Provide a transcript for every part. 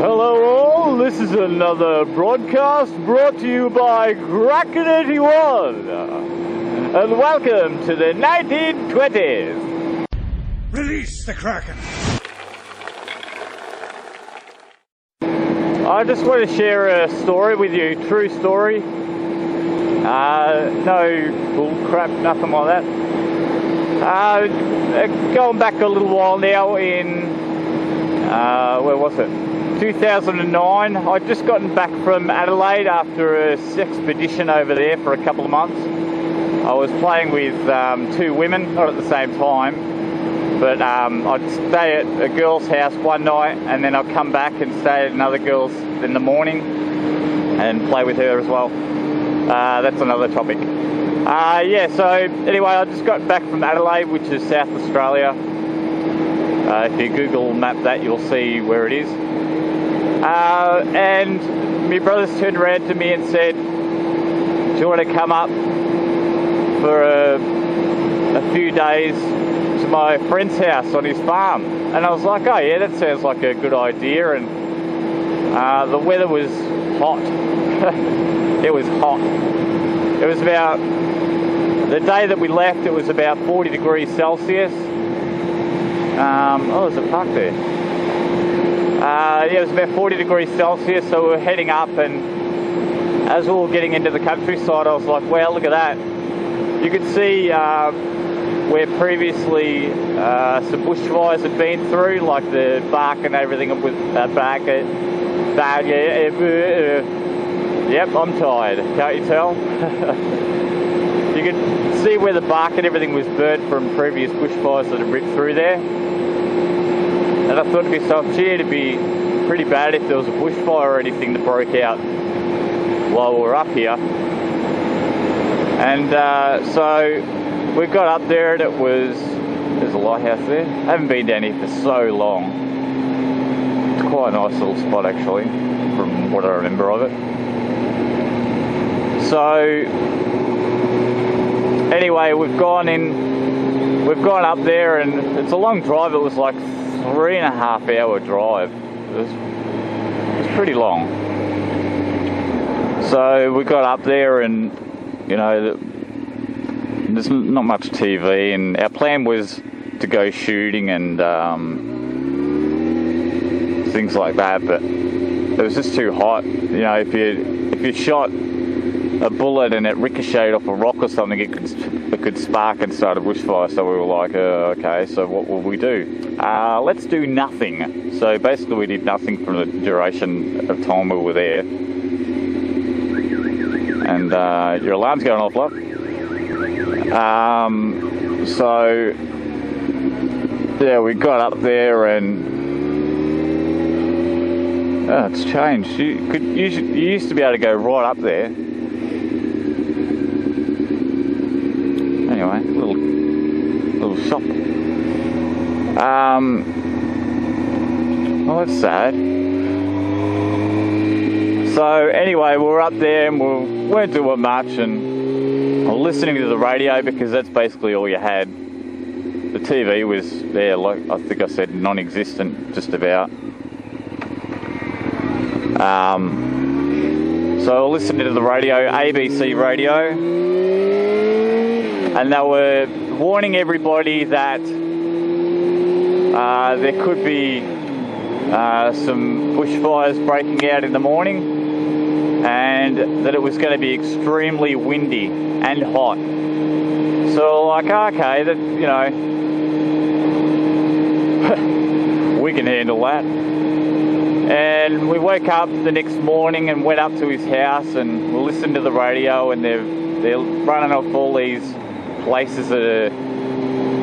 Hello all, this is another broadcast brought to you by Crackn and welcome to the 1920s. Release the Kraken! I just want to share a story with you, true story. No bull crap, nothing like that. Going back a little while now in, where was it? 2009. I'd just gotten back from Adelaide after a expedition over there for a couple of months. I was playing with two women, not at the same time, but I'd stay at a girl's house one night and then I'd come back and stay at another girl's in the morning and play with her as well. That's another topic. So anyway, I just got back from Adelaide, which is South Australia. If you Google map that, you'll see where it is. And my brothers turned around to me and said, do you want to come up for a few days to my friend's house on his farm? And I was like, oh yeah, that sounds like a good idea. And the weather was hot. It was hot. It was about, the day that we left, it was about 40 degrees Celsius. Oh, there's a park there. It was about 40 degrees Celsius, so we were heading up, and as we were getting into the countryside, I was like, wow, look at that. You could see where previously some bushfires had been through, like the bark and everything with yep, I'm tired, can't you tell? You could see where the bark and everything was burnt from previous bushfires that had ripped through there. And I thought to myself, gee, it'd be pretty bad if there was a bushfire or anything that broke out while we were up here. And so we got up there and it was, there's a lighthouse there. I haven't been down here for so long. It's quite a nice little spot actually, from what I remember of it. So anyway, we've gone up there and it's a long drive. It was like 3.5 hour drive. It was pretty long. So we got up there and, you know, there's not much TV, and our plan was to go shooting and things like that, but it was just too hot. You know, if you shot a bullet and it ricocheted off a rock or something, it could spark and start a bushfire. So we were like, okay, so what will we do? Let's do nothing. So basically we did nothing for the duration of time we were there. And your alarm's going off, love. So yeah, we got up there and it's changed. You used to be able to go right up there. Anyway, little shop. Well, that's sad. So anyway, we were up there and we weren't doing much, and I was listening to the radio because that's basically all you had. The TV was there, like I think I said, non-existent, just about. So I was listening to the radio, ABC radio, and they were warning everybody that there could be some bushfires breaking out in the morning, and that it was going to be extremely windy and hot. So like, okay, that, you know, we can handle that. And we woke up the next morning and went up to his house and we listened to the radio, and they're running off all these places that are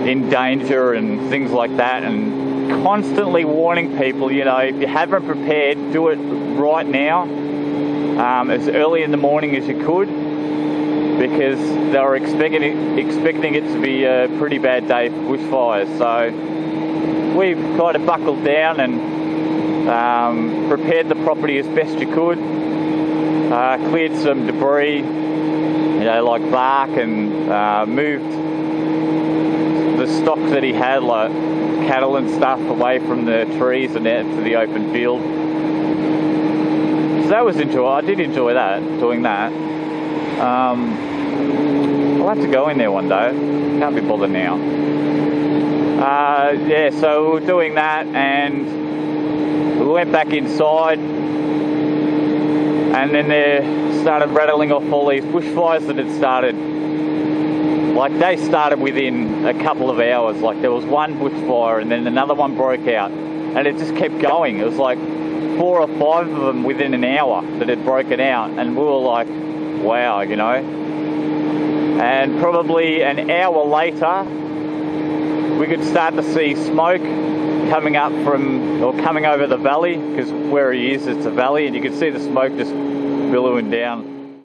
in danger and things like that, and constantly warning people, you know, if you haven't prepared, do it right now, as early in the morning as you could, because they were expecting it to be a pretty bad day for bushfires. So we kind of buckled down and prepared the property as best you could, cleared some debris, you know, like bark, and moved the stock that he had, like cattle and stuff, away from the trees and out to the open field. So that was I did enjoy that, doing that. I'll have to go in there one day. Can't be bothered now. Yeah, so we were doing that, and we went back inside, and then they started rattling off all these bushfires that had started. Like, they started within a couple of hours. Like, there was one bushfire, and then another one broke out, and it just kept going. It was like 4 or 5 of them within an hour that had broken out, and we were like, wow, you know. And probably an hour later, we could start to see smoke coming up coming over the valley, because where he is, it's a valley, and you could see the smoke just billowing down